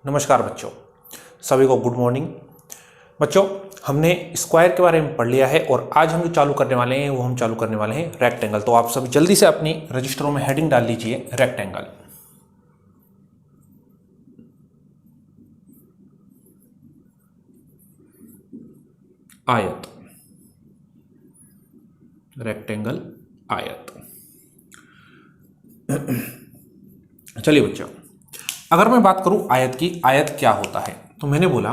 नमस्कार बच्चों, सभी को गुड मॉर्निंग। बच्चों, हमने स्क्वायर के बारे में पढ़ लिया है और आज हम जो चालू करने वाले हैं वो हम चालू करने वाले हैं रेक्टेंगल। तो आप सभी जल्दी से अपनी रजिस्टरों में हेडिंग डाल लीजिए रेक्टेंगल। आयत, रेक्टेंगल, आयत। चलिए बच्चों, अगर मैं बात करूं आयत की, आयत क्या होता है, तो मैंने बोला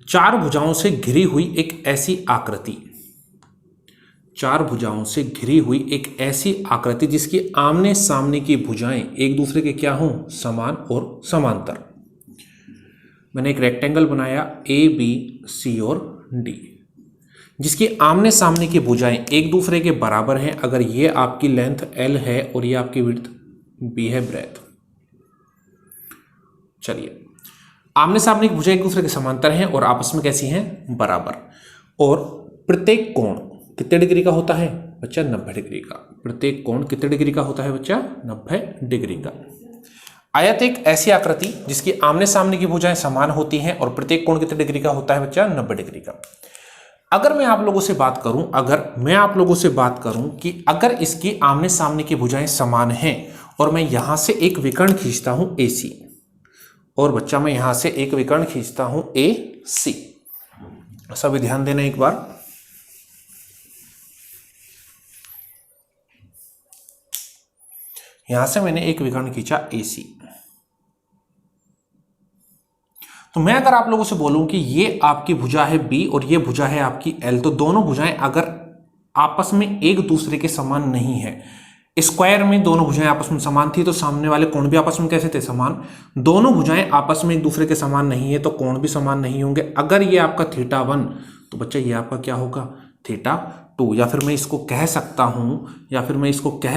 चार भुजाओं से घिरी हुई एक ऐसी आकृति, चार भुजाओं से घिरी हुई एक ऐसी आकृति जिसकी आमने सामने की भुजाएं एक दूसरे के क्या हों, समान और समांतर। मैंने एक रेक्टेंगल बनाया ए बी सी और डी, जिसकी आमने सामने की भुजाएं एक दूसरे के बराबर हैं। अगर ये आपकी लेंथ एल है और ये आपकी विड्थ बी है, ब्रेथ। चलिए, आमने सामने की भुजाएं एक दूसरे के समांतर हैं और आपस में कैसी हैं, बराबर। और प्रत्येक कोण कितने डिग्री का होता है बच्चा, 90 डिग्री का। प्रत्येक कोण कितने डिग्री का होता है बच्चा, 90 डिग्री का। आयत एक ऐसी आकृति जिसकी आमने सामने की भुजाएं समान होती हैं और प्रत्येक कोण कितने डिग्री का होता है बच्चा, 90 डिग्री का। अगर मैं आप लोगों से बात करूं कि अगर इसकी आमने सामने की भुजाएं समान हैं और मैं यहां से एक विकर्ण खींचता हूं AC, और बच्चा मैं यहां से एक विकर्ण खींचता हूं AC, सभी ध्यान देना एक बार। यहां से मैंने एक विकर्ण खींचा AC, तो मैं अगर आप लोगों से बोलूं कि ये आपकी भुजा है B और ये भुजा है आपकी L, तो दोनों भुजाएं अगर आपस में एक दूसरे के समान नहीं है, स्क्वायर में दोनों भुजाएं आपस में समान थी तो सामने वाले कोण भी आपस में कैसे थे, समान। दोनों भुजाएं आपस में एक दूसरे के समान नहीं है तो कोण भी समान नहीं होंगे। अगर ये आपका θ1 तो बच्चा ये आपका क्या होगा, θ2। या फिर मैं इसको कह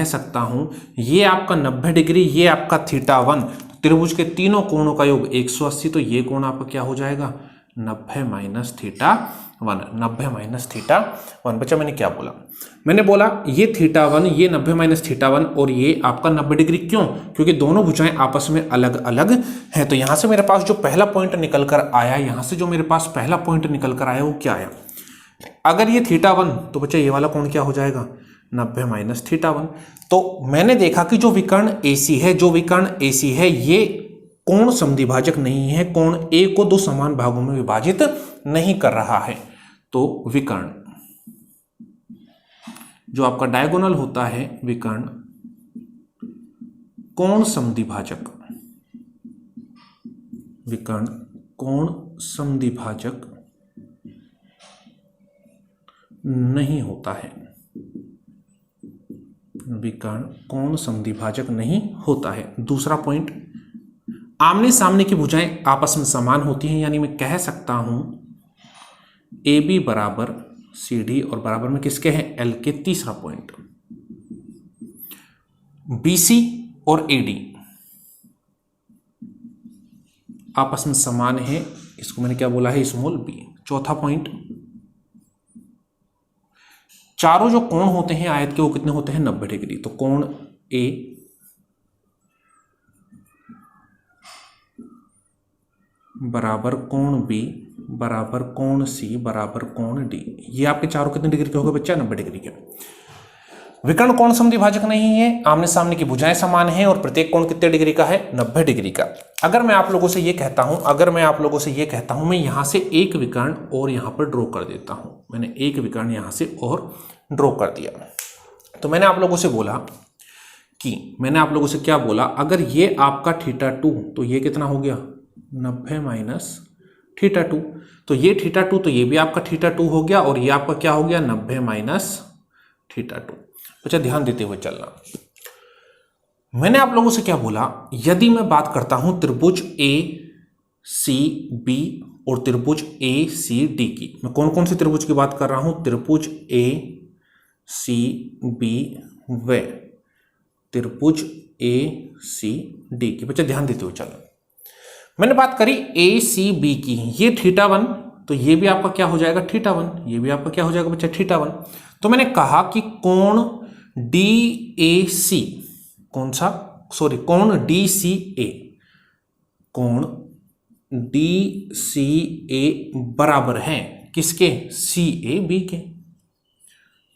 सकता हूं ये आपका 90 डिग्री, ये आपका θ1। त्रिभुज के तीनों कोणों का योग 180, तो ये कोण आपका क्या हो जाएगा, 90 माइनस θ1, 90 माइनस θ1। बच्चा मैंने क्या बोला, मैंने बोला ये θ1, ये 90 माइनस θ1 और ये आपका 90 डिग्री। क्यों? क्योंकि दोनों भुजाएं आपस में अलग अलग हैं। तो यहां से मेरे पास जो पहला पॉइंट निकल कर आया, वो क्या आया, अगर ये θ1 तो बच्चा ये वाला कोण क्या हो जाएगा, 90 माइनस θ1। तो मैंने देखा कि जो विकर्ण AC है ये कोण समद्विभाजक नहीं है, कोण A को दो समान भागों में विभाजित नहीं कर रहा है। तो विकर्ण जो आपका डायगोनल होता है, विकर्ण कोण समद्विभाजक नहीं होता है, विकर्ण कोण समद्विभाजक नहीं होता है। दूसरा पॉइंट, आमने सामने की भुजाएं आपस में समान होती हैं, यानी मैं कह सकता हूं AB बराबर CD और बराबर में किसके हैं, L के। तीसरा पॉइंट, BC और AD आपस में समान है, इसको मैंने क्या बोला है, स्मॉल b। चौथा पॉइंट, चारों जो कोण होते हैं आयत के वो कितने होते हैं, 90 डिग्री। तो कोण A बराबर कोण B बराबर कोण C बराबर कोण D, ये आपके चारों कितने डिग्री के हो गए बच्चा, 90 डिग्री के। विकर्ण कोण समद्विभाजक नहीं है, आमने सामने की भुजाएं समान हैं और प्रत्येक कोण कितने डिग्री का है, 90 डिग्री का। अगर मैं आप लोगों से ये कहता हूं मैं यहां से एक विकर्ण और यहां पर ड्रॉ कर देता हूं, मैंने एक विकर्ण यहां से और ड्रॉ कर दिया, तो मैंने आप लोगों से क्या बोला, अगर ये आपका θ2 तो ये कितना हो गया, 90 माइनस θ2। तो ये θ2 तो ये भी आपका θ2 हो गया और ये आपका क्या हो गया, 90 माइनस θ2। अच्छा, ध्यान देते हुए चलना। मैंने आप लोगों से क्या बोला, यदि मैं बात करता हूं त्रिभुज ACB और त्रिभुज ACD की, मैं कौन कौन से त्रिभुज की बात कर रहा हूं, त्रिभुज ACB व त्रिभुज ACD की। बच्चा ध्यान देते हुए चलना। मैंने बात करी ACB की, ये θ1 तो ये भी आपका क्या हो जाएगा, θ1, ये भी आपका क्या हो जाएगा बच्चा, θ1। तो मैंने कहा कि कोण DAC, कोण DCA, कोण डी सी ए बराबर है किसके, सी ए बी के,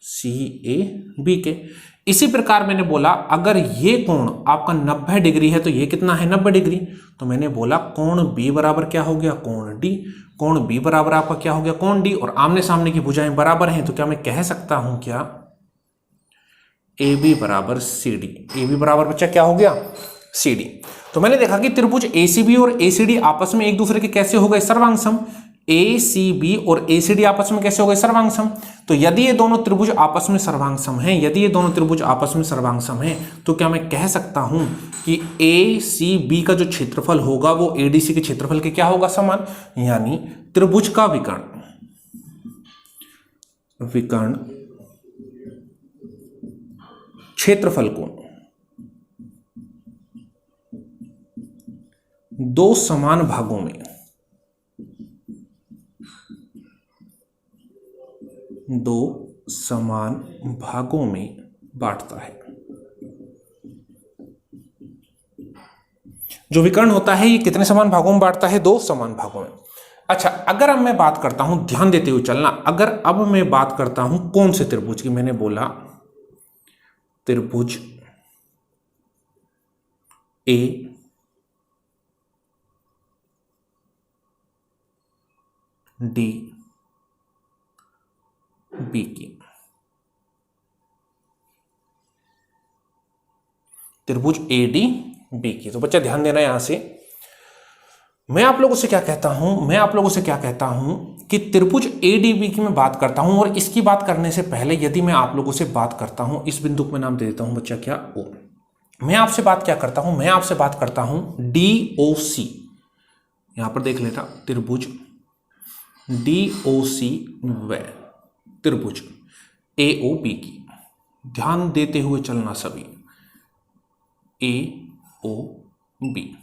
सी ए बी के। इसी प्रकार मैंने बोला अगर ये कोण आपका 90 डिग्री है तो ये कितना है 90 डिग्री, तो मैंने बोला कोण बी बराबर क्या हो गया, कोण डी। कोण बी बराबर आपका क्या हो गया, कोण डी, और आमने सामने की भुजाएं बराबर हैं, तो क्या मैं कह सकता हूं क्या, ए बी बराबर सी डी। ए बी बराबर बच्चा क्या हो गया, सी डी। तो मैंने देखा कि त्रिभुज एसीबी और एसीडी आपस में एक दूसरे के कैसे हो गए, सर्वांग सम। एसीबी और एसीडी आपस में कैसे हो गए, सर्वांग सम। तो यदि ये दोनों त्रिभुज आपस में सर्वांग सम हैं, यदि ये दोनों त्रिभुज आपस में सर्वांग सम हैं, तो क्या मैं कह सकता हूं कि एसीबी का जो क्षेत्रफल होगा वो एडीसी के क्षेत्रफल के क्या होगा, समान। यानी त्रिभुज का विकर्ण क्षेत्रफल को दो समान भागों में बांटता है। जो विकर्ण होता है ये कितने समान भागों में बांटता है, दो समान भागों में। अच्छा, अगर अब मैं बात करता हूं, ध्यान देते हुए चलना, अगर अब मैं बात करता हूं कौन से त्रिभुज की, मैंने बोला त्रिभुज ए डी बी की, त्रिभुज ए डी बी की। तो बच्चा ध्यान देना यहां से, मैं आप लोगों से क्या कहता हूं कि त्रिभुज ए डी बी की मैं बात करता हूं, और इसकी बात करने से पहले यदि मैं आप लोगों से बात करता हूं, इस बिंदु को मैं नाम दे देता हूं बच्चा क्या, ओ। मैं आपसे बात क्या करता हूं, मैं आपसे बात करता हूं डी ओ सी, यहां पर देख लेता, त्रिभुज डी ओ सी व त्रिभुज ए ओ बी की। ध्यान देते हुए चलना सभी, ए ओ बी।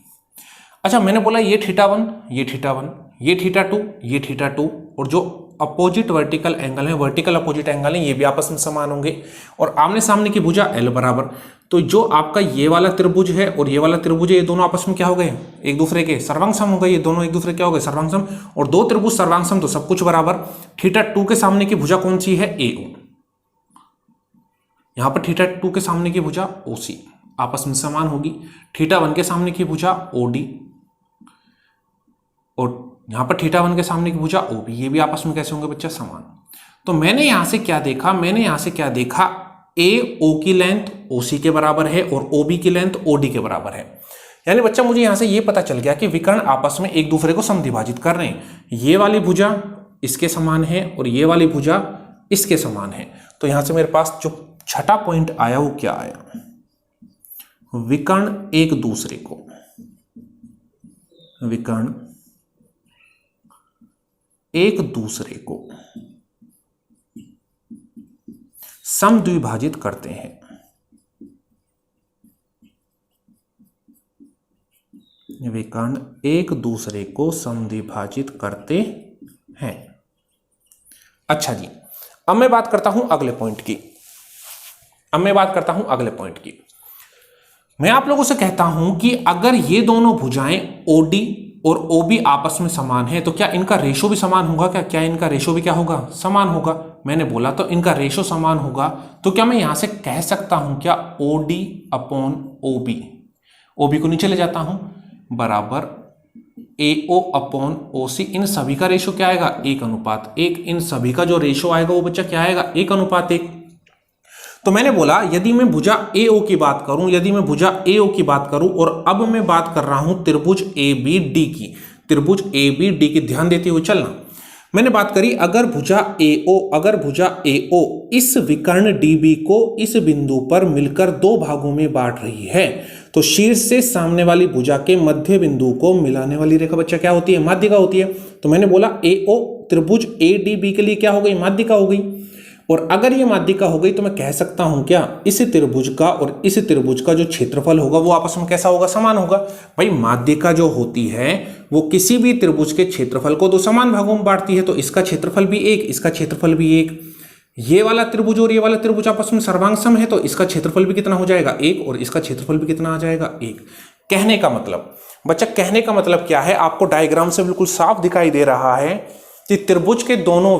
अच्छा, मैंने बोला ये θ1, ये θ1, ये θ2, ये θ2, और जो अपोजिट वर्टिकल एंगल है, वर्टिकल अपोजिट एंगल है, ये भी आपस में समान होंगे, और आमने सामने की भुजा L बराबर। तो जो आपका ये वाला त्रिभुज है और ये वाला त्रिभुज है, ये दोनों आपस में क्या हो गए, एक दूसरे के सर्वांग सम हो गए, ये दोनों एक दूसरे क्या हो गए, सर्वांग सम। और दो त्रिभुज सर्वांग सम तो सब कुछ बराबर। θ2 के सामने की भुजा कौन सी है, AO। यहां पर θ2 के सामने की भुजा OC आपस में समान होगी। θ1 के सामने की भुजा OD, और यहां पर θ1 के सामने की भुजा OB, ये भी आपस में कैसे होंगे बच्चा, समान। तो मैंने यहां से क्या देखा, AO की लेंथ OC के बराबर है और OB की लेंथ OD के बराबर है। यानी बच्चा मुझे यहां से ये पता चल गया कि विकर्ण आपस में एक दूसरे को समद्विभाजित कर रहे हैं। ये वाली भुजा इसके समान है और ये वाली भुजा इसके समान है। तो यहां से मेरे पास जो छठा पॉइंट आया वो क्या आया, विकर्ण एक दूसरे को समद्विभाजित करते हैं। विकर्ण एक दूसरे को समद्विभाजित करते हैं। अच्छा जी, अब मैं बात करता हूं अगले पॉइंट की। मैं आप लोगों से कहता हूं कि अगर ये दोनों भुजाएं OD और OB आपस में समान है, तो क्या इनका रेशो भी समान होगा, क्या इनका रेशो भी क्या होगा, समान होगा। मैंने बोला तो इनका रेशो समान होगा, तो क्या मैं यहां से कह सकता हूं क्या, OD अपॉन OB, OB को नीचे ले जाता हूं, बराबर AO अपॉन OC। इन सभी का रेशो क्या आएगा, 1:1। इन सभी का जो रेशो आएगा वो बच्चा क्या आएगा, 1:1। तो मैंने बोला यदि मैं भुजा AO की बात करूं, और अब मैं बात कर रहा हूं त्रिभुज ABD की, ध्यान देते हुए चलना। मैंने बात करी अगर भुजा AO इस विकर्ण DB को इस बिंदु पर मिलकर दो भागों में बांट रही है, तो शीर्ष से सामने वाली भुजा के मध्य बिंदु को मिलाने वाली रेखा बच्चा क्या होती है, माध्यिका होती है। तो मैंने बोला AO त्रिभुज ADB के लिए क्या हो गई, माध्यिका हो गई। और अगर ये माध्यिका हो गई तो मैं कह सकता हूं क्या, इस त्रिभुज का और इस त्रिभुज का जो क्षेत्रफल होगा वो आपस में कैसा होगा, समान होगा। भाई माध्यिका जो होती है वो किसी भी त्रिभुज के क्षेत्रफल को दो समान भागों में बांटती है, तो इसका क्षेत्रफल भी 1, इसका क्षेत्रफल भी 1। ये वाला त्रिभुज और ये वाला त्रिभुज आपस में सर्वांग सम है, तो इसका क्षेत्रफल भी कितना हो जाएगा, 1, और इसका क्षेत्रफल भी कितना आ जाएगा, 1। कहने का मतलब बच्चा, कहने का मतलब क्या है, आपको डायग्राम से बिल्कुल साफ दिखाई दे रहा है कि त्रिभुज के दोनों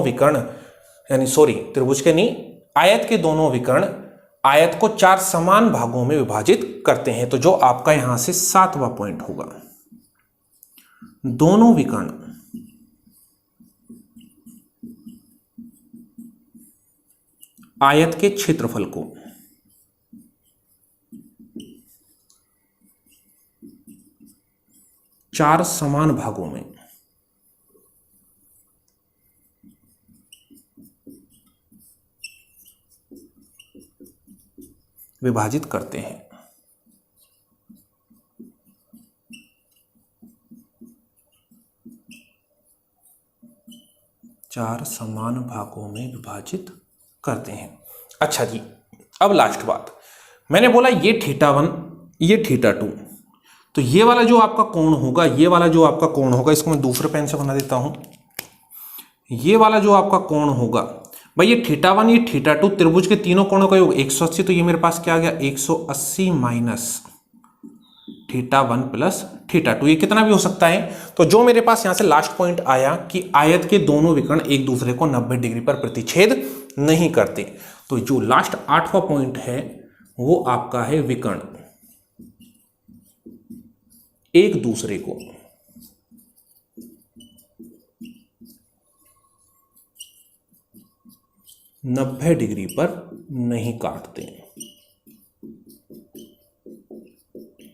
विकर्ण यानी सॉरी त्रिभुज के नहीं, आयत के दोनों विकर्ण आयत को 4 समान भागों में विभाजित करते हैं। तो जो आपका यहां से 7वां पॉइंट होगा, दोनों विकर्ण आयत के क्षेत्रफल को चार समान भागों में विभाजित करते हैं। चार समान भागों में विभाजित करते हैं। अच्छा जी, अब लास्ट बात, मैंने बोला ये θ1 ये θ2, तो ये वाला जो आपका कोण होगा, ये वाला जो आपका कोण होगा, इसको मैं दूसरे पेन से बना देता हूं। ये वाला जो आपका कोण होगा भाई, ये θ1 ये θ2 त्रिभुज के तीनों कोणों का योग 180, तो ये मेरे पास क्या आ गया 180 माइनस θ1 प्लस θ2, ये कितना भी हो सकता है। तो जो मेरे पास यहां से लास्ट पॉइंट आया कि आयत के दोनों विकर्ण एक दूसरे को 90 डिग्री पर प्रतिच्छेद नहीं करते, तो जो लास्ट 8वां पॉइंट है वो आपका है विकर्ण एक दूसरे को 90 डिग्री पर नहीं काटते।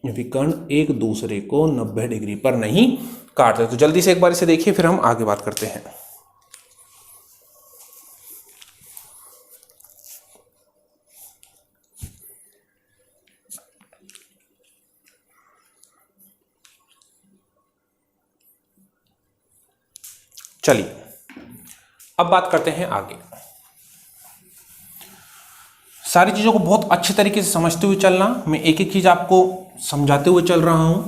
विकर्ण एक दूसरे को 90 डिग्री पर नहीं काटते। तो जल्दी से एक बार इसे देखिए, फिर हम आगे बात करते हैं। चलिए अब बात करते हैं आगे। सारी चीजों को बहुत अच्छे तरीके से समझते हुए चलना, मैं एक एक चीज आपको समझाते हुए चल रहा हूं।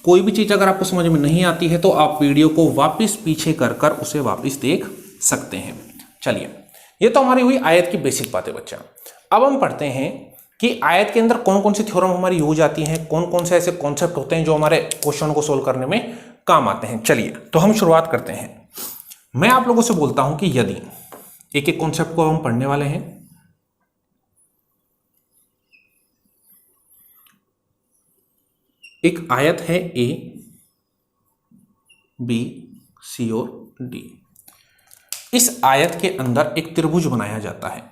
कोई भी चीज अगर आपको समझ में नहीं आती है तो आप वीडियो को वापस पीछे कर कर उसे वापस देख सकते हैं। चलिए, ये तो हमारी हुई आयत की बेसिक बातें बच्चा। अब हम पढ़ते हैं कि आयत के अंदर कौन कौन सी थ्योरम हमारी यूज आती हैं, कौन कौन से ऐसे कॉन्सेप्ट होते हैं जो हमारे क्वेश्चन को सोल्व करने में काम आते हैं। चलिए तो हम शुरुआत करते हैं। मैं आप लोगों से बोलता हूं कि यदि एक एक कॉन्सेप्ट को हम पढ़ने वाले हैं। एक आयत है ए बी सी और डी। इस आयत के अंदर एक त्रिभुज बनाया जाता है।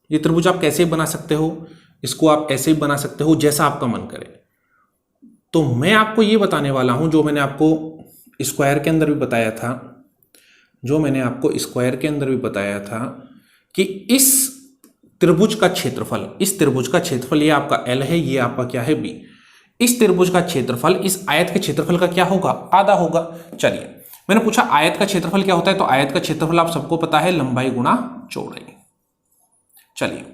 ये त्रिभुज आप कैसे बना सकते हो, इसको आप ऐसे भी बना सकते हो जैसा आपका मन करे। तो मैं आपको ये बताने वाला हूं जो मैंने आपको स्क्वायर के अंदर भी बताया था, कि इस त्रिभुज का क्षेत्रफल, ये आपका L है, ये आपका क्या है B। इस त्रिभुज का क्षेत्रफल इस आयत के क्षेत्रफल का क्या होगा, आधा होगा। चलिए, मैंने पूछा आयत का क्षेत्रफल क्या होता है, तो आयत का क्षेत्रफल आप सबको पता है, लंबाई गुणा चौड़ाई। चलिए,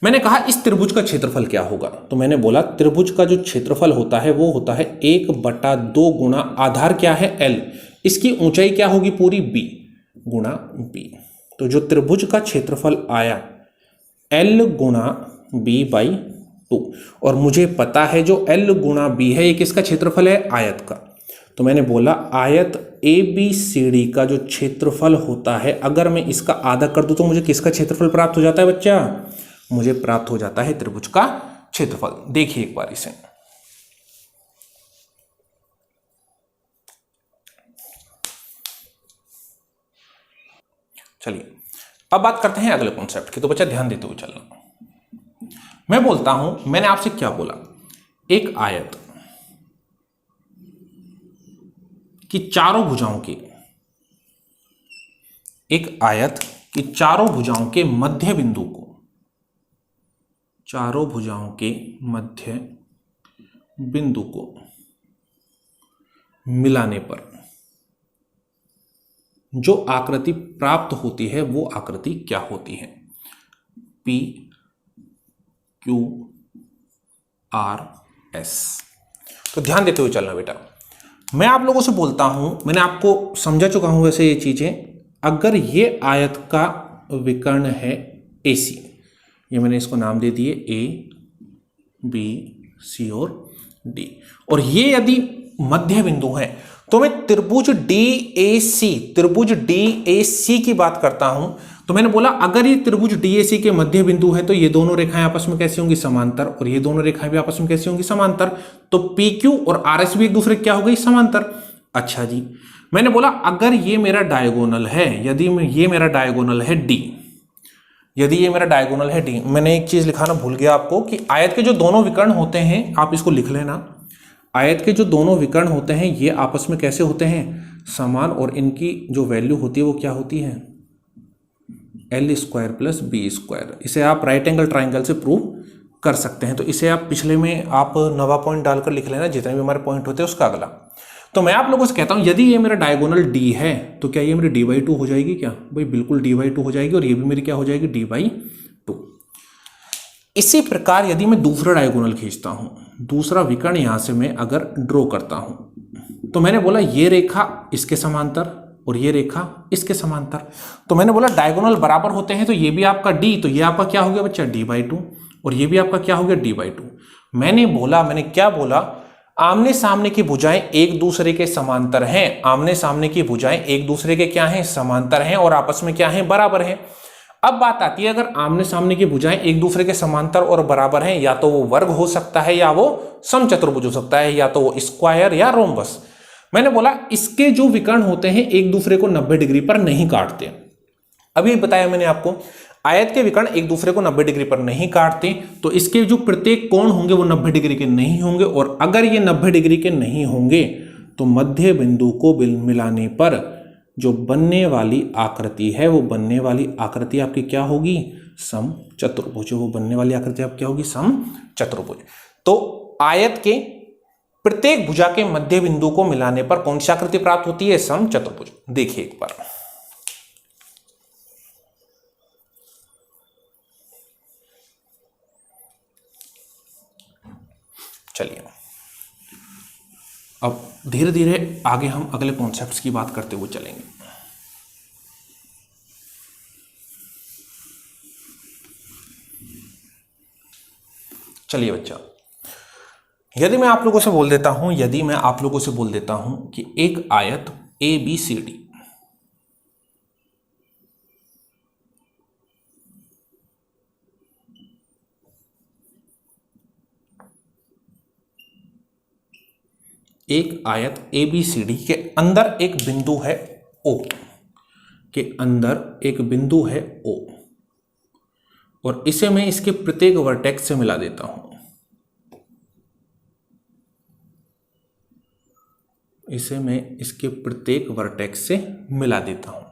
मैंने कहा इस त्रिभुज का क्षेत्रफल क्या होगा, तो मैंने बोला त्रिभुज का जो क्षेत्रफल होता है वो होता है 1/2 गुणा आधार क्या है L, इसकी ऊंचाई क्या होगी पूरी B गुणा B। तो जो त्रिभुज का क्षेत्रफल आया L गुणा B/2, और मुझे पता है जो L गुणा B है ये किसका क्षेत्रफल है, आयत का। तो मैंने बोला आयत ABCD का जो क्षेत्रफल होता है, अगर मैं इसका आधा कर दूं तो मुझे किसका क्षेत्रफल प्राप्त हो जाता है बच्चा, मुझे प्राप्त हो जाता है त्रिभुज का क्षेत्रफल। देखिए एक बार इसे, चलिए अब बात करते हैं अगले कॉन्सेप्ट की। तो बच्चा ध्यान देते हुए चलना। मैं बोलता हूं, मैंने आपसे क्या बोला, एक आयत की चारों भुजाओं के, एक आयत की चारों भुजाओं के मध्य बिंदु को, चारों भुजाओं के मध्य बिंदु को मिलाने पर जो आकृति प्राप्त होती है वो आकृति क्या होती है, P Q R S। तो ध्यान देते हुए चलना बेटा। मैं आप लोगों से बोलता हूं, मैंने आपको समझा चुका हूं वैसे ये चीजें। अगर ये आयत का विकर्ण है AC, ये मैंने इसको नाम दे दिए ए, बी, सी और डी। और ये यदि मध्य बिंदु है तो मैं त्रिभुज DAC की बात करता हूं। तो मैंने बोला अगर ये त्रिभुज DAC के मध्य बिंदु है तो ये दोनों रेखाएं आपस में कैसी होंगी, समांतर, और ये दोनों रेखाएं भी आपस में कैसी होंगी, समांतर। तो PQ और RS भी एक दूसरे क्या हो गई, समांतर। अच्छा जी, मैंने बोला अगर ये मेरा डायगोनल है, यदि ये मेरा डायगोनल है D, यदि ये मेरा डायगोनल है D, मैंने एक चीज लिखाना भूल गया आपको कि आयत के जो दोनों विकर्ण होते हैं, आप इसको लिख लेना, आयत के जो दोनों विकर्ण होते हैं ये आपस में कैसे होते हैं, समान, और इनकी जो वैल्यू होती है वो क्या होती है, L square plus B square. इसे आप राइट एंगल ट्राइंगल से प्रूव कर सकते हैं। तो इसे आप पिछले में आप नवा पॉइंट डालकर लिख लेना, जितने भी हमारे पॉइंट होते हैं उसका अगला। तो मैं आप लोगों से कहता हूं यदि ये मेरा डायगोनल D है तो क्या ये मेरी D/2 हो जाएगी क्या, भाई बिल्कुल D/2 हो जाएगी, और ये भी मेरी क्या हो जाएगी, D/2। इसी प्रकार यदि मैं दूसरा डायगोनल खींचता हूं, दूसरा विकर्ण यहां से मैं अगर ड्रॉ करता हूं, तो मैंने बोला ये रेखा इसके समांतर और ये रेखा इसके समांतर। तो मैंने बोला डायगोनल बराबर होते हैं, तो ये भी आपका D, तो ये आपका क्या हो गया बच्चा, D/2, और ये भी आपका क्या हो गया, D/2। मैंने क्या बोला, आमने सामने की भुजाएं एक दूसरे के समांतर हैं, आमने सामने की भुजाएं एक दूसरे के क्या हैं, समांतर हैं, और आपस में क्या हैं, बराबर हैं। अब बात आती है अगर आमने सामने की भुजाएं एक दूसरे के समांतर और बराबर हैं, या तो वो वर्ग हो सकता है या वो समचतुर्भुज हो सकता है, या तो वो स्क्वायर या रोम्बस। मैंने बोला इसके जो विकर्ण होते हैं एक दूसरे को 90 डिग्री पर नहीं काटते। अभी बताया मैंने आपको, आयत के विकर्ण एक दूसरे को 90 डिग्री पर नहीं काटते, तो इसके जो प्रत्येक कोण होंगे वो 90 डिग्री के नहीं होंगे, और अगर ये 90 डिग्री के नहीं होंगे तो मध्य बिंदु को मिलाने पर जो बनने वाली आकृति है, वो बनने वाली आकृति आपकी क्या होगी, समचतुर्भुज। वो बनने वाली आकृति आपकी क्या होगी, समचतुर्भुज। तो आयत के प्रत्येक भुजा के मध्य बिंदु को मिलाने पर कौन सी आकृति प्राप्त होती है, समचतुर्भुज। देखिए एक बार, चलिए अब धीरे धीरे आगे हम अगले कॉन्सेप्ट्स की बात करते हुए चलेंगे। चलिए बच्चा, यदि मैं आप लोगों से बोल देता हूं कि एक आयत ABCD, एक आयत ABCD के अंदर एक बिंदु है O, के अंदर एक बिंदु है O, और इसे मैं इसके प्रत्येक वर्टेक्स से मिला देता हूं, इसे मैं इसके प्रत्येक वर्टेक्स से मिला देता हूं।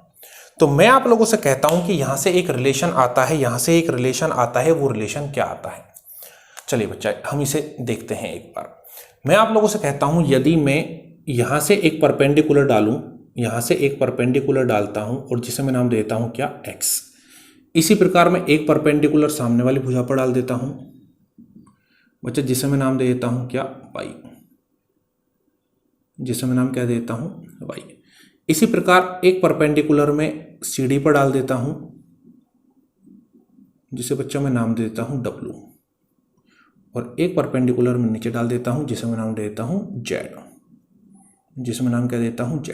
तो मैं आप लोगों से कहता हूं कि यहां से एक रिलेशन आता है, यहां से एक रिलेशन आता है, वो रिलेशन क्या आता है। चलिए बच्चा हम इसे देखते हैं एक बार। मैं आप लोगों से कहता हूं यदि मैं यहां से एक परपेंडिकुलर डालूं, यहां से एक परपेंडिकुलर डालता हूं और जिसे मैं नाम देता हूं क्या, x। इसी प्रकार मैं एक परपेंडिकुलर सामने वाली भुजा पर डाल देता हूं बच्चा, जिसे मैं नाम दे देता हूं क्या, y, जिसे मैं नाम क्या देता हूं, y। इसी प्रकार एक परपेंडिकुलर में CD पर डाल देता हूं, जिसे बच्चा मैं नाम दे देता हूं W, और एक परपेंडिकुलर में नीचे डाल देता हूं जिसे मैं नाम दे देता हूं Z, जिसे मैं नाम क्या देता हूं, Z।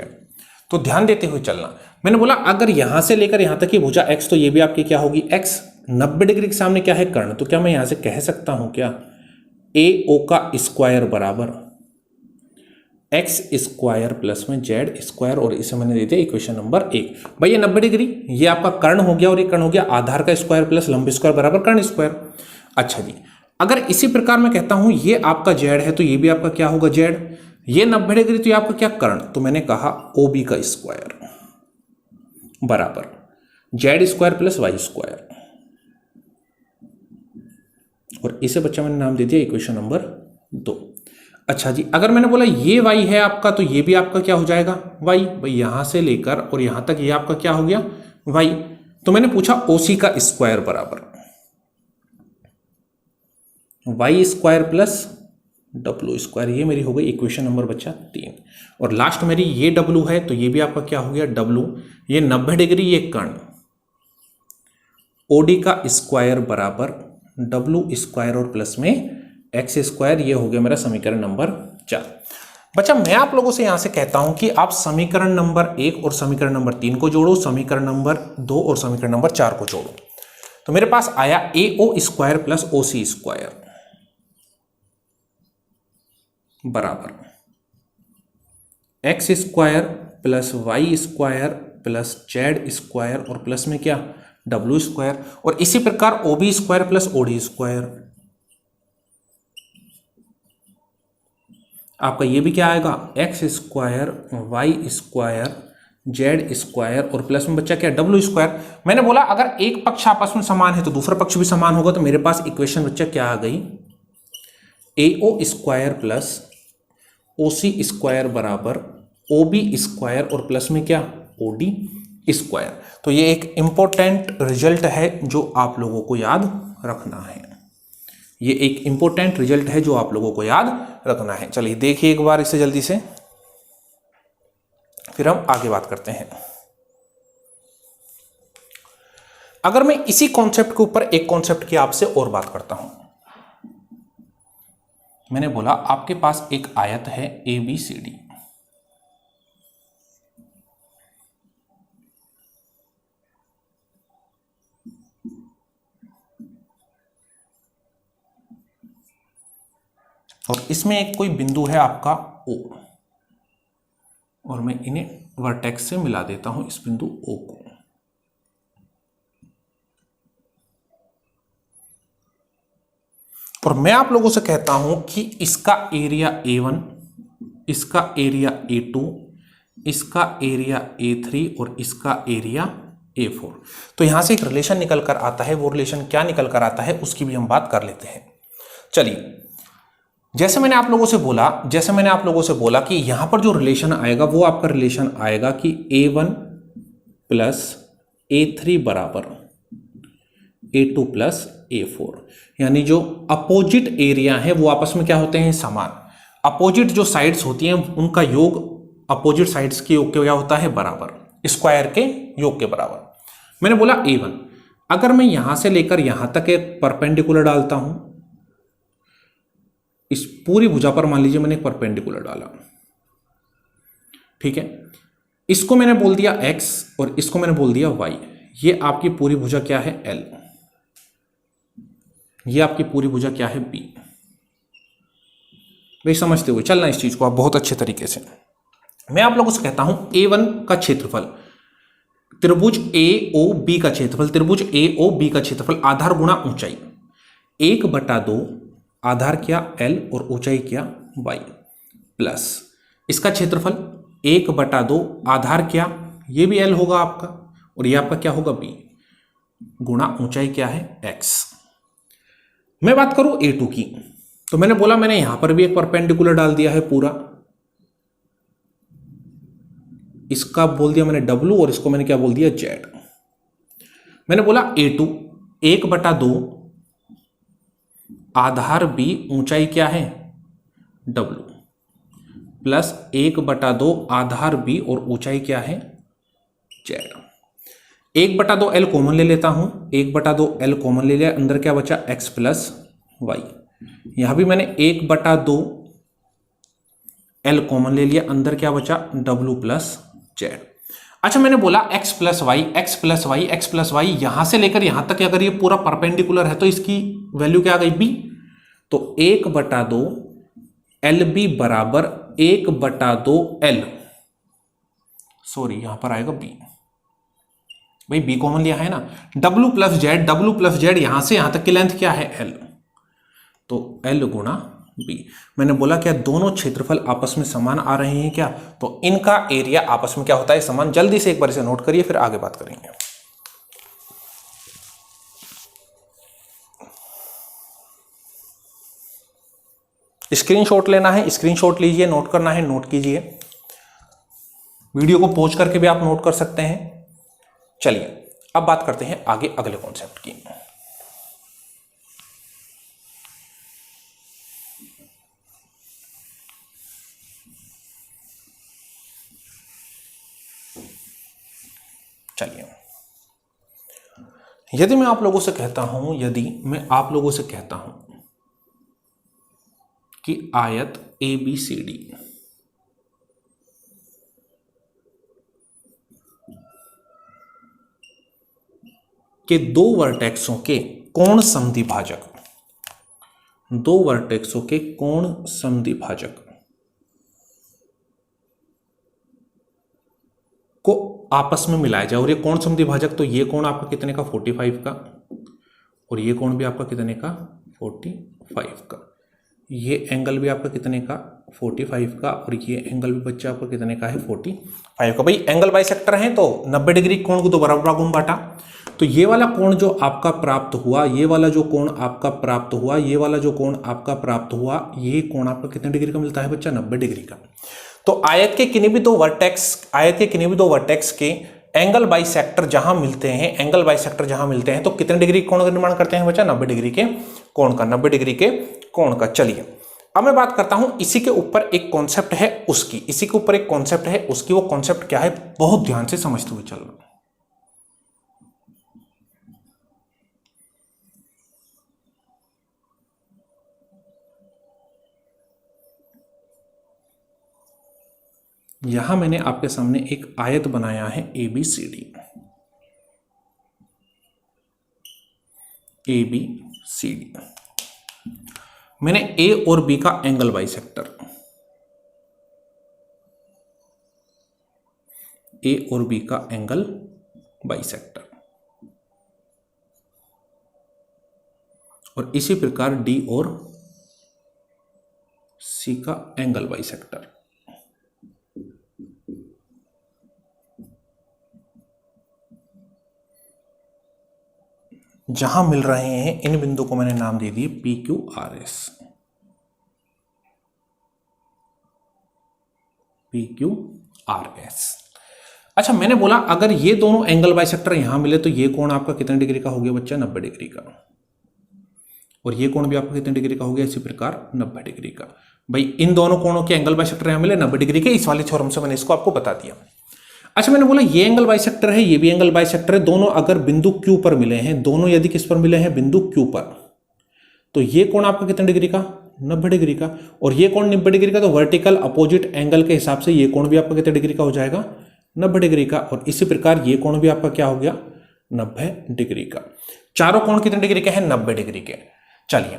तो ध्यान देते हुए चलना, मैंने बोला अगर यहां से लेकर यहां तक की भुजा x, तो ये भी आपकी क्या होगी x। 90 डिग्री के सामने क्या है, कर्ण। तो क्या मैं यहां से कह सकता हूं क्या, AO का स्क्वायर बराबर x स्क्वायर प्लस में Z स्क्वायर, और इसे मैंने दे दिया इक्वेशन नंबर 1। भाई ये 90 डिग्री ये आपका कर्ण हो गया, और ये कर्ण हो गया आधार का स्क्वायर प्लस लंब स्क्वायर बराबर कर्ण स्क्वायर। अच्छा जी, अगर इसी प्रकार मैं कहता हूं ये आपका Z है, तो ये भी आपका क्या होगा, Z। ये 90 डिग्री, तो ये आपका क्या, कर्ण। तो मैंने कहा OB का स्क्वायर बराबर Z square plus Y square, और इसे बच्चा मैंने नाम दे दिया इक्वेशन नंबर 2। अच्छा जी, अगर मैंने बोला ये y है आपका, तो ये भी आपका क्या हो जाएगा, y। भाई यहां से लेकर और यहां तक ये आपका क्या हो गया, y। तो मैंने पूछा OC का स्क्वायर बराबर y square plus W square, ये मेरी हो गई इक्वेशन नंबर बच्चा 3। और लास्ट मेरी ये W है, तो ये भी आपका क्या हो गया, W। ये 90 डिग्री ये कर्ण, OD का स्क्वायर बराबर डब्लू स्क्वायर और प्लस में एक्स स्क्वायर। ये हो गया मेरा समीकरण नंबर 4। बच्चा मैं आप लोगों से यहां से कहता हूं कि आप समीकरण नंबर 1 और समीकरण नंबर 3 को जोड़ो, समीकरण नंबर 2 और समीकरण नंबर 4 को जोड़ो। तो मेरे पास आया AO square plus OC square बराबर X square plus Y square plus Z square और प्लस में क्या डब्ल्यू स्क्वायर, और इसी प्रकार OB square plus OD square. आपका ये भी क्या आएगा X square Y square Z square और प्लस में बच्चा क्या डब्ल्यू स्क्वायर। मैंने बोला अगर एक पक्ष आपस में समान है तो दूसरा पक्ष भी समान होगा, तो मेरे पास इक्वेशन बच्चा क्या आ गई AO square plus OC square बराबर OB स्क्वायर और प्लस में क्या OD स्क्वायर। तो ये एक इंपॉर्टेंट रिजल्ट है जो आप लोगों को याद रखना है। ये एक इंपॉर्टेंट रिजल्ट है जो आप लोगों को याद रखना है। चलिए देखिए एक बार इसे जल्दी से, फिर हम आगे बात करते हैं। अगर मैं इसी कॉन्सेप्ट के ऊपर एक कॉन्सेप्ट की आपसे और बात करता हूं, मैंने बोला आपके पास एक आयत है ABCD, और इसमें एक कोई बिंदु है आपका O, और मैं इन्हें वर्टेक्स से मिला देता हूं इस बिंदु O को। और मैं आप लोगों से कहता हूं कि इसका एरिया A1, इसका एरिया A2, इसका एरिया A3 और इसका एरिया A4। तो यहां से एक रिलेशन निकल कर आता है, वो रिलेशन क्या निकल कर आता है उसकी भी हम बात कर लेते हैं। चलिए जैसे मैंने आप लोगों से बोला कि यहां पर जो रिलेशन आएगा वो आपका रिलेशन आएगा कि A1 प्लस A3 बराबर A2 प्लस A4, यानी जो अपोजिट एरिया है वो आपस में क्या होते हैं समान। अपोजिट जो साइड्स होती हैं उनका योग अपोजिट साइड्स के योग के क्या होता है बराबर, स्क्वायर के योग के बराबर। मैंने बोला A1, अगर मैं यहां से लेकर यहां तक एक परपेंडिकुलर डालता हूं, इस पूरी भुजा पर मान लीजिए मैंने एक परपेंडिकुलर डाला, ठीक है, इसको मैंने बोल दिया x और इसको मैंने बोल दिया y। ये आपकी पूरी भुजा क्या है L, ये आपकी पूरी भुजा क्या है B। भाई समझते हुए चलना इस चीज को आप बहुत अच्छे तरीके से। मैं आप लोगों से कहता हूं A1 का क्षेत्रफल, त्रिभुज AOB का क्षेत्रफल, त्रिभुज AOB का क्षेत्रफल आधार गुणा ऊंचाई 1/2, आधार क्या L और ऊंचाई क्या y, प्लस इसका क्षेत्रफल 1/2, आधार क्या ये भी L होगा आपका और ये आपका क्या होगा B, गुणा ऊंचाई क्या है x। मैं बात करूं A2 की, तो मैंने बोला मैंने यहां पर भी एक परपेंडिकुलर डाल दिया है पूरा, इसका बोल दिया मैंने W और इसको मैंने क्या बोल दिया Z। मैंने बोला A2 1/2, आधार B ऊंचाई क्या है W, प्लस 1/2, आधार B और ऊंचाई क्या है Z। 1/2 L कॉमन ले लेता हूं, 1/2 L कॉमन ले लिया, अंदर क्या बचा x प्लस वाई। यहां भी मैंने 1/2 L कॉमन ले लिया, अंदर क्या बचा W प्लस Z। अच्छा मैंने बोला x plus Y, x plus Y, x plus Y, यहां से लेकर यहां तक अगर ये पूरा परपेंडिकुलर है तो इसकी वैल्यू क्या आ गई B। तो 1/2 LB बराबर 1/2 L, सॉरी यहां पर आएगा B, भाई B कॉमन लिया है ना, W प्लस Z, यहां से यहां तक की लेंथ क्या है L, तो L गुणा B। मैंने बोला क्या दोनों क्षेत्रफल आपस में समान आ रहे हैं क्या, तो इनका एरिया आपस में क्या होता है समान। जल्दी से एक बार इसे नोट करिए फिर आगे बात करेंगे। स्क्रीनशॉट लेना है, स्क्रीनशॉट लीजिए, नोट करना है नोट कीजिए, वीडियो को पॉज करके भी आप नोट कर सकते हैं। चलिए अब बात करते हैं आगे अगले कॉन्सेप्ट की। चलिए यदि मैं आप लोगों से कहता हूं कि आयत ABCD के दो वर्टेक्सों के कोण समद्विभाजक को आपस में मिलाया जाए, और ये कोण समद्विभाजक, तो ये कोण आपका कितने का 45 का, और ये कोण भी आपका कितने का 45 का, ये एंगल भी आपका कितने का 45 का, और ये एंगल भी बच्चा आपका कितने का है 45 का। भाई एंगल बाइसेक्टर हैं तो 90 डिग्री कोण को दो बराबर भागों में बांटा, तो ये वाला कोण जो आपका प्राप्त हुआ, ये वाला जो कोण आपका प्राप्त हुआ, ये वाला जो कोण आपका प्राप्त हुआ, ये कोण आपका कितने डिग्री का मिलता है बच्चा 90 डिग्री का। तो आयत के किन्हीं भी दो वर्टेक्स के एंगल बाइसेक्टर जहां मिलते हैं, तो कितने डिग्री कोण का निर्माण करते हैं बच्चा 90 डिग्री के कोण का। चलिए अब मैं बात करता हूं, इसी के ऊपर एक कॉन्सेप्ट है उसकी, वो कॉन्सेप्ट क्या है, बहुत ध्यान से समझते हुए चलना। यहां मैंने आपके सामने एक आयत बनाया है ABCD। मैंने A और B का एंगल बाइसेक्टर, और इसी प्रकार D और C का एंगल बाइसेक्टर। जहां मिल रहे हैं इन बिंदु को मैंने नाम दे दिए PQRS। अच्छा, मैंने बोला अगर ये दोनों एंगल बाइसेक्टर यहां मिले तो ये कोण आपका कितने डिग्री का हो गया बच्चा 90 डिग्री का, और ये कोण भी आपका कितने डिग्री का हो गया इसी प्रकार 90 डिग्री का। भाई इन दोनों कोणों के एंगल बाइसेक्टर यहां मिले 90 डिग्री के, इस वाले थ्योरम से मैंने इसको आपको बता दिया। अच्छा, मैंने बोला ये एंगल बाइसेक्टर है, ये भी एंगल बाइसेक्टर है, दोनों अगर बिंदु Q पर मिले हैं, दोनों यदि किस पर मिले हैं बिंदु Q पर, तो ये कोण आपका कितने डिग्री का 90 डिग्री का, और ये कोण 90 डिग्री का, तो वर्टिकल अपोजिट एंगल के हिसाब से ये कोण भी आपका कितने डिग्री का हो जाएगा 90 डिग्री का, और इसी प्रकार ये कोण भी आपका क्या हो गया 90 डिग्री का। चारों कोण कितने डिग्री के हैं 90 डिग्री के। चलिए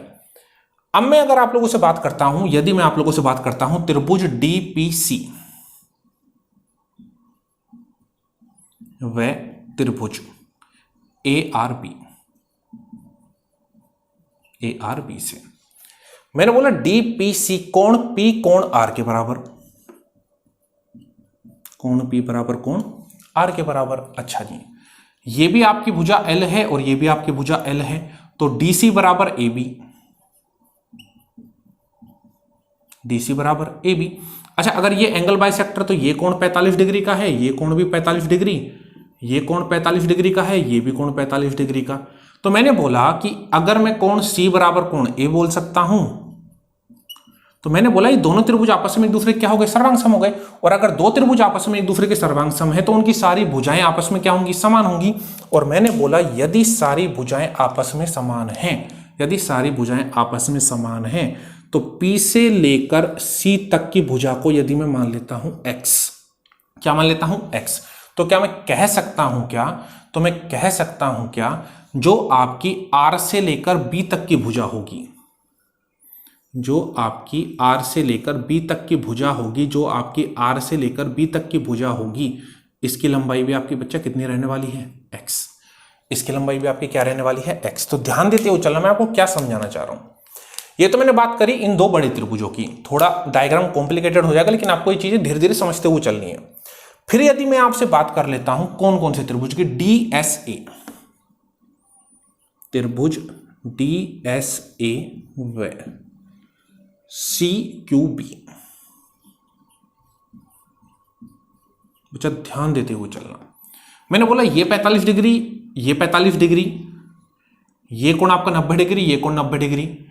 अब मैं अगर आप लोगों से बात करता हूं, यदि मैं आप लोगों से बात करता हूं त्रिभुज DPC व त्रिभुज ARB से, मैंने बोला DPC कोण P कोण R के बराबर, कोण P बराबर कोण R के बराबर। अच्छा जी, ये भी आपकी भुजा L है और ये भी आपकी भुजा L है, तो DC बराबर AB। अच्छा, अगर ये एंगल बाइसेक्टर, तो ये कोण 45 डिग्री का है, ये कोण भी 45 डिग्री, ये कोण 45 डिग्री का है, ये भी कोण 45 डिग्री का। तो मैंने बोला कि अगर मैं कोण C बराबर कोण A बोल सकता हूं, तो मैंने बोला ये दोनों त्रिभुज आपस में एक दूसरे के क्या हो गए सर्वांगसम हो गए, और अगर दो त्रिभुज आपस में एक दूसरे के सर्वांगसम है तो उनकी सारी भुजाएं आपस में क्या होंगी समान होंगी। और मैंने बोला यदि सारी भुजाएं आपस में समान हैं, तो P से लेकर C तक की भुजा को यदि मैं मान लेता हूं X, क्या मान लेता हूं X, तो क्या मैं कह सकता हूं क्या, जो आपकी R से लेकर B तक की भुजा होगी, इसकी लंबाई भी आपकी बच्चा कितनी रहने वाली है X, इसकी लंबाई भी आपकी क्या रहने वाली है X। तो ध्यान देते हुए चलना, मैं आपको क्या समझाना चाह रहा हूं। ये तो मैंने बात करी इन दो बड़े त्रिभुजों की, थोड़ा डायग्राम कॉम्प्लिकेटेड हो जाएगा, लेकिन आपको ये चीजें धीरे धीरे समझते हुए चलनी है। फिर यदि मैं आपसे बात कर लेता हूं कौन कौन से त्रिभुज की, DSA, त्रिभुज DSA व CQB, बच्चा ध्यान देते हुए चलना। मैंने बोला ये 45 डिग्री, ये 45 डिग्री, ये कोण आपका 90 डिग्री, ये कोण 90 डिग्री,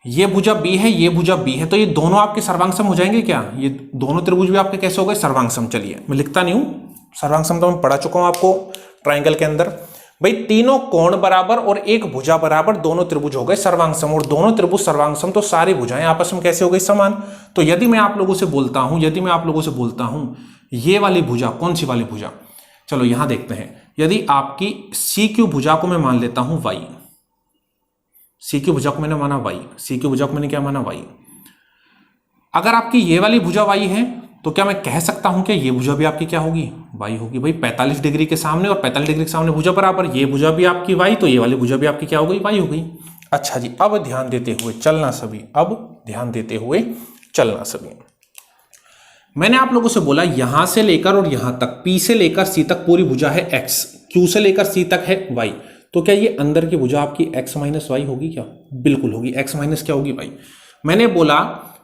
ये भुजा B है, ये भुजा B है, तो ये दोनों आपके सर्वांगसम हो जाएंगे क्या, ये दोनों त्रिभुज भी आपके कैसे हो गए सर्वांगसम। चलिए मैं लिखता नहीं हूं, सर्वांगसम तो मैं पढ़ा चुका हूं आपको ट्राइंगल के अंदर। भाई तीनों कोण बराबर और एक भुजा बराबर, दोनों त्रिभुज हो गए सर्वांगसम, और दोनों त्रिभुज सर्वांगसम तो सारी भुजाएं आपस में कैसे हो गई? समान। तो यदि मैं आप लोगों से बोलता हूं ये वाली भुजा, कौन सी वाली भुजा? चलो यहां देखते हैं। यदि आपकी सी क्यू भुजा को मैं मान लेता हूं वाई, सी क्यू भुजा को मैंने माना वाई, सी क्यू भुजा को मैंने क्या माना? वाई। अगर आपकी ये वाली भुजा वाई है तो क्या मैं कह सकता हूं कि ये भुजा भी आपकी क्या होगी? वाई होगी। भाई 45 डिग्री के सामने और 45 डिग्री के सामने भुजा बराबर, ये भुजा भी आपकी वाई, तो ये वाली भुजा भी आपकी क्या हो गई? वाई हो गई। अच्छा जी, अब ध्यान देते हुए चलना सभी, अब ध्यान देते हुए चलना सभी। मैंने आप लोगों से बोला यहां से लेकर और यहां तक, P से लेकर C तक पूरी भुजा है x, Q से लेकर C तक है y, तो क्या ये अंदर की भुजा आपकी x माइनस वाई होगी? क्या बिल्कुल होगी। x माइनस क्या होगी? y।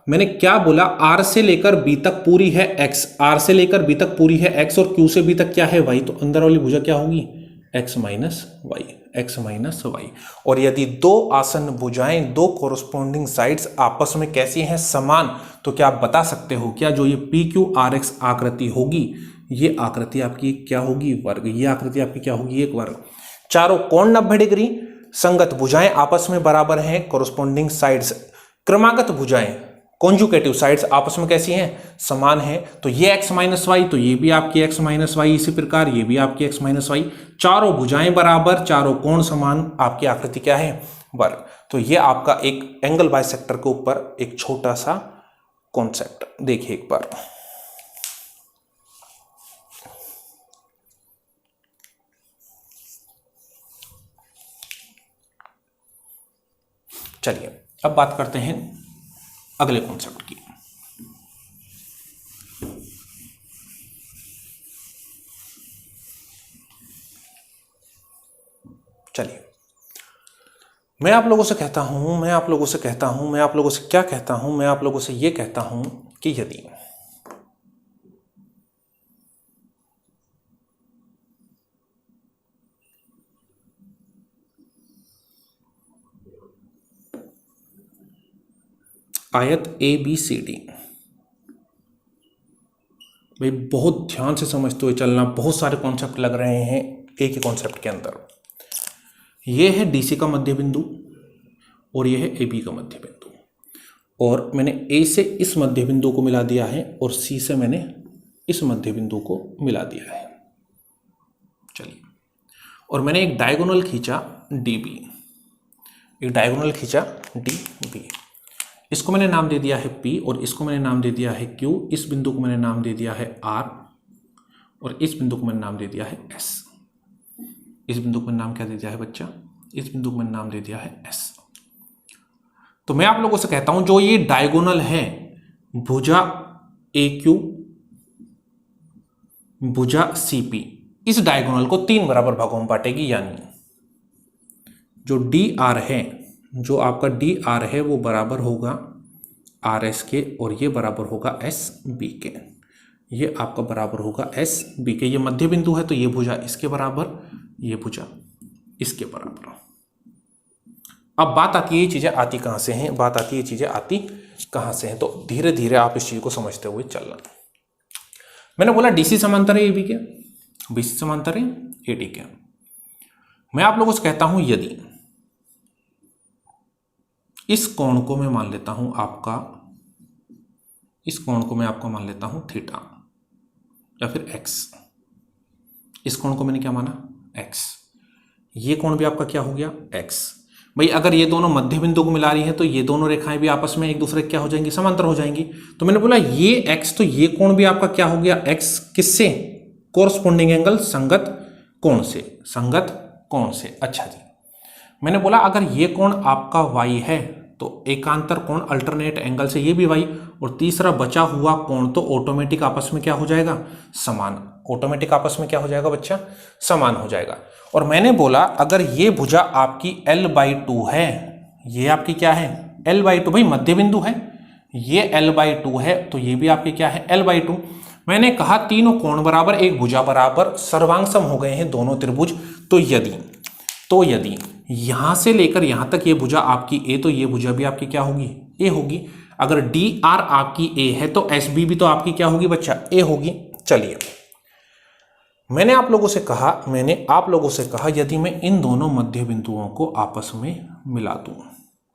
मैंने क्या बोला? R से लेकर B तक पूरी है x, R से लेकर B तक पूरी है x और Q से B तक क्या है? y, तो अंदर वाली भुजा क्या होगी? x minus Y, X minus Y. और यदि दो आसन्न भुजाएं, दो कोरोस्पोंडिंग साइड्स आपस में कैसी हैं? समान, तो क्या आप बता सकते हो क्या जो ये पी क्यू आर एक्स आकृति होगी, ये आकृति आपकी क्या होगी? वर्ग। ये आकृति आपकी क्या होगी? एक वर्ग। चारों कोण 90 डिग्री, संगत भुजाएं आपस में बराबर हैं, कोरोस्पोंडिंग साइड्स, क्रमागत भुजाएं, कॉन्जुगेटिव साइड्स आपस में कैसी हैं? समान हैं। तो ये x माइनस वाई, तो ये भी आपकी x माइनस वाई, इसी प्रकार ये भी आपकी x माइनस वाई। चारों भुजाएं बराबर, चारों कोण समान, आपकी आकृति क्या है? वर्ग। तो ये आपका एक एंगल बाइसेक्टर के ऊपर एक छोटा सा कॉन्सेप्ट देखिए एक बार। चलिए अब बात करते हैं अगले कॉन्सेप्ट की। चलिए मैं आप लोगों से कहता हूं मैं आप लोगों से क्या कहता हूं? मैं आप लोगों से यह कहता हूं कि यदि आयत ए बी सी डी, भाई बहुत ध्यान से समझते हुए चलना, बहुत सारे कॉन्सेप्ट लग रहे हैं एक ही कॉन्सेप्ट के अंदर। ये है डीसी का मध्य बिंदु और ये है ए बी का मध्य बिंदु, और मैंने ए से इस मध्य बिंदु को मिला दिया है और सी से मैंने इस मध्य बिंदु को मिला दिया है। चलिए, और मैंने एक डायगोनल खींचा डी बी, इसको मैंने नाम दे दिया है P और इसको मैंने नाम दे दिया है Q, इस बिंदु को मैंने नाम दे दिया है R और इस बिंदु को मैंने नाम दे दिया है S। इस बिंदु को मैंने नाम क्या दे दिया है बच्चा? इस बिंदु को मैंने नाम दे दिया है S। तो मैं आप लोगों से कहता हूं जो ये डायगोनल है, भुजा AQ, भुजा CP, इस डायगोनल को 3 बराबर भागों में बांटेगी, यानी जो DR है, जो आपका DR है वो बराबर होगा RS के और ये बराबर होगा SB के, ये आपका बराबर होगा SB के। ये मध्य बिंदु है तो ये भुजा इसके बराबर, ये भुजा इसके बराबर। अब बात आती है ये चीजें आती कहां से हैं? तो धीरे धीरे आप इस चीज को समझते हुए चलना। मैंने बोला DC समांतर है AB के, BC समांतर है AD के। मैं आप लोगों से कहता हूं यदि इस कोण को मैं मान लेता हूं आपका, इस कोण को मैं आपका मान लेता हूं थीटा या फिर x, इस कोण को मैंने क्या माना? x। ये कोण भी आपका क्या हो गया? x। भाई अगर ये दोनों मध्य बिंदु को मिला रही हैं तो ये दोनों रेखाएं भी आपस में एक दूसरे क्या हो जाएंगी? समांतर हो जाएंगी। तो मैंने बोला ये x, तो ये कोण भी आपका क्या हो गया? x। किससे? कोरस्पोंडिंग एंगल, संगत कोण से। अच्छा जी, मैंने बोला अगर ये कोण आपका y है तो एकांतर कोण अल्टरनेट एंगल से ये भी y, और तीसरा बचा हुआ कोण तो ऑटोमेटिक आपस में क्या हो जाएगा? समान। ऑटोमेटिक आपस में क्या हो जाएगा बच्चा? समान हो जाएगा। और मैंने बोला अगर ये भुजा आपकी L/2 है, ये आपकी क्या है? L/2। भाई मध्य बिंदु है, ये L/2 है तो ये भी आपकी क्या है? L/2। मैंने कहा तीनों कोण बराबर, एक भुजा बराबर, सर्वांगसम हो गए हैं दोनों त्रिभुज। तो यदि यहां से लेकर यहां तक ये भुजा आपकी A, तो ये भुजा भी आपकी क्या होगी? A होगी। अगर DR आपकी A है तो SB भी तो आपकी क्या होगी बच्चा? A होगी। चलिए मैंने आप लोगों से कहा यदि मैं इन दोनों मध्य बिंदुओं को आपस में मिला दूं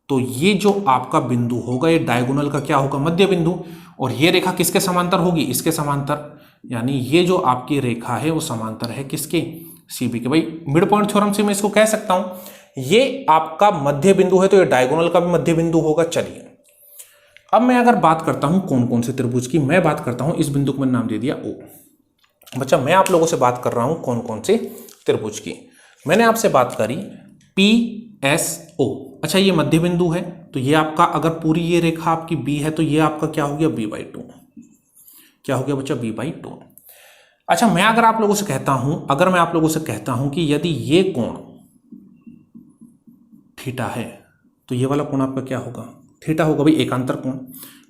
तो ये जो आपका बिंदु होगा ये डायगोनल का क्या होगा, मध्य बिंदु। और ये रेखा किसके समांतर होगी, इसके समांतर। यानी ये जो आपकी रेखा है वो समांतर है किसके, सीबी के। भाई मिड पॉइंट थ्योरम से मैं इसको कह सकता हूं ये आपका मध्य बिंदु है तो ये डायगोनल का भी मध्य बिंदु होगा। चलिए अब मैं अगर बात करता हूं कौन कौन से त्रिभुज की, मैं बात करता हूं इस बिंदु को मैंने नाम दे दिया ओ। बच्चा मैं आप लोगों से बात कर रहा हूं कौन कौन से त्रिभुज की। मैंने आपसे बात करी पी एस ओ। अच्छा ये मध्य बिंदु है तो ये आपका, अगर पूरी ये रेखा आपकी बी है तो ये आपका क्या हो गया, b/2। क्या हो गया बच्चा, b/2। अच्छा मैं अगर आप लोगों से कहता हूं कि यदि ये कोण थीटा है तो ये वाला कोण आपका क्या होगा, थीटा होगा। भाई एकांतर कोण।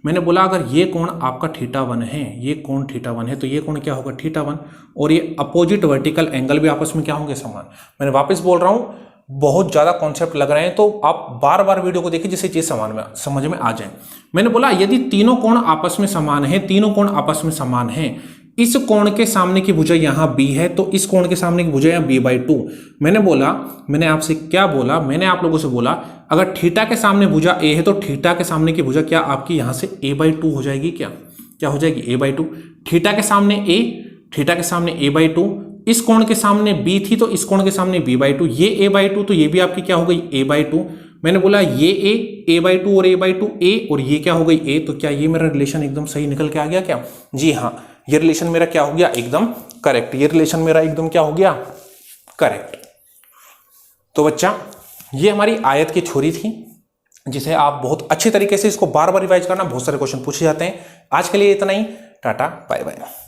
मैंने बोला अगर ये कोण आपका θ1 है, ये कोण θ1 है तो ये कोण क्या होगा, θ1। और ये अपोजिट वर्टिकल एंगल भी आपस में क्या होंगे, समान। मैंने वापस बोल रहा हूं बहुत ज्यादा कॉन्सेप्ट लग रहे हैं तो आप बार बार वीडियो को देखिए जिससे चीज समझ में आ जाए। मैंने बोला यदि तीनों कोण आपस में समान है, इस कोण के सामने की भुजा यहाँ b है तो इस कोण के सामने की भुजा यहाँ b/2। मैंने आपसे क्या बोला, मैंने आप लोगों से बोला अगर थीटा के सामने भुजा a है तो थीटा के सामने की भुजा क्या आपकी यहाँ से a/2 हो जाएगी। क्या हो जाएगी, a/2। थीटा के सामने a/2, इस कोण के सामने b थी तो इस कोण के सामने b/2, ये a/2 तो ये भी आपकी क्या हो गई, a/2। मैंने बोला ये a/2 और a/2 a और ये क्या हो गई a। तो क्या ये मेरा रिलेशन एकदम सही निकल के आ गया क्या, जी हाँ ये रिलेशन मेरा क्या हो गया, एकदम करेक्ट। ये रिलेशन मेरा एकदम क्या हो गया, करेक्ट। तो बच्चा ये हमारी आयत की थ्योरी थी जिसे आप बहुत अच्छी तरीके से इसको बार बार रिवाइज करना, बहुत सारे क्वेश्चन पूछे जाते हैं। आज के लिए इतना ही, टाटा बाय बाय।